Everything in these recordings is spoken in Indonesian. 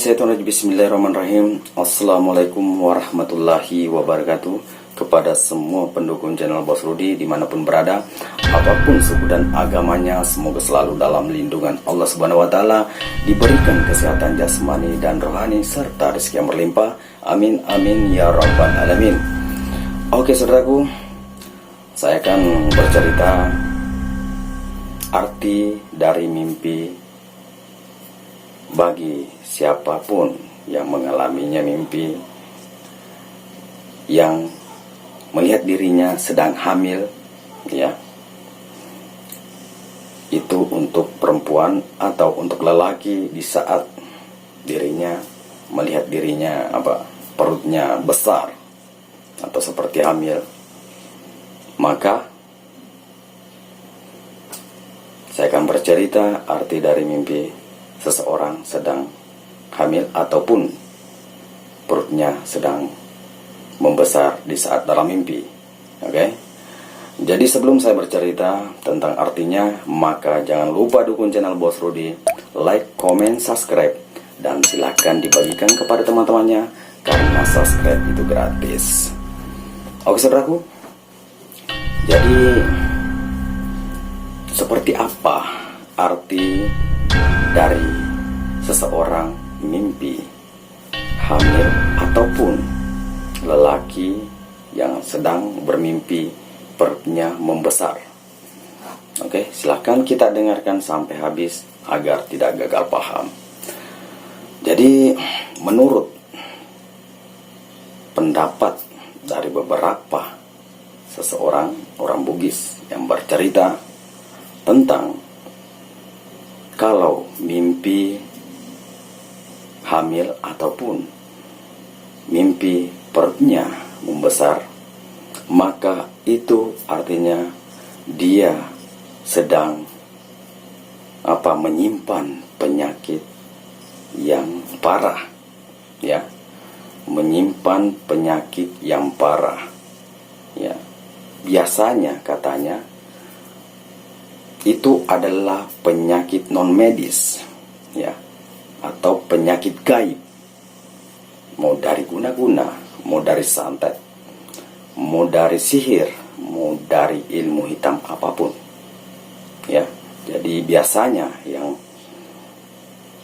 minasyaitonirrajim. Bismillahirrahmanirrahim. Assalamualaikum warahmatullahi wabarakatuh. Kepada semua pendukung channel Bos Rudi dimanapun berada, apapun suku dan agamanya, semoga selalu dalam lindungan Allah Subhanahu wa Ta'ala, diberikan kesehatan jasmani dan rohani serta rezeki yang berlimpah. Amin amin ya rabbal alamin. Oke saudaraku, saya akan bercerita arti dari mimpi bagi siapapun yang mengalaminya, mimpi yang melihat dirinya sedang hamil, ya, itu untuk perempuan atau untuk lelaki di saat dirinya melihat dirinya perutnya besar atau seperti hamil, maka saya akan bercerita arti dari mimpi seseorang sedang hamil ataupun perutnya sedang membesar di saat dalam mimpi. Oke. Jadi sebelum saya bercerita tentang artinya, maka jangan lupa dukung channel Bos Rudi, like, comment, subscribe, dan silahkan dibagikan kepada teman-temannya karena subscribe itu gratis. Oke saudaraku. Jadi seperti apa arti dari seseorang mimpi hamil ataupun lelaki yang sedang bermimpi perutnya membesar? Oke, silahkan kita dengarkan sampai habis agar tidak gagal paham. Jadi menurut pendapat dari beberapa orang Bugis yang bercerita tentang kalau mimpi hamil ataupun mimpi perutnya membesar, maka itu artinya dia sedang menyimpan penyakit yang parah, ya, menyimpan penyakit yang parah, ya. Biasanya katanya itu adalah penyakit non medis, ya, atau penyakit gaib, mau dari guna-guna, mau dari santet, mau dari sihir, mau dari ilmu hitam apapun, ya. Jadi biasanya yang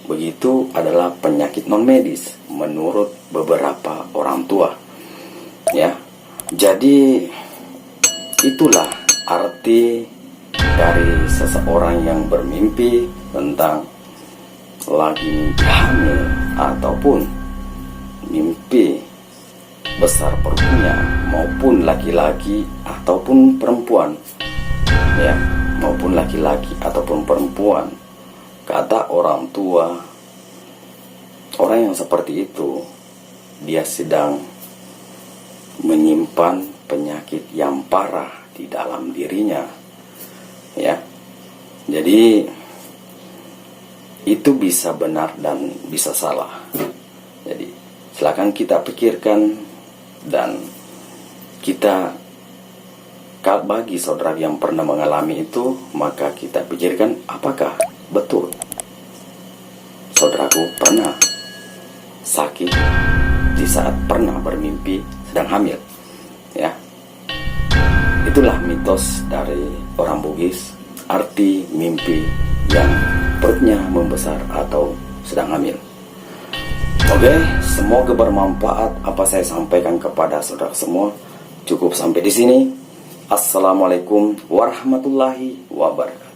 begitu adalah penyakit non medis menurut beberapa orang tua, ya. Jadi itulah arti dari seseorang yang bermimpi tentang lagi hamil ataupun mimpi besar perutnya, maupun laki-laki ataupun perempuan, ya, maupun laki-laki ataupun perempuan. Kata orang tua, orang yang seperti itu dia sedang menyimpan penyakit yang parah di dalam dirinya, ya. Jadi itu bisa benar dan bisa salah. Jadi silakan kita pikirkan, dan kita, bagi saudara yang pernah mengalami itu, maka kita pikirkan apakah betul saudaraku pernah sakit di saat pernah bermimpi sedang hamil, ya. Itulah mitos dari orang Bugis, arti mimpi yang perutnya membesar atau sedang hamil. Oke, semoga bermanfaat apa saya sampaikan kepada saudara semua. Cukup sampai di sini. Assalamualaikum warahmatullahi wabarakatuh.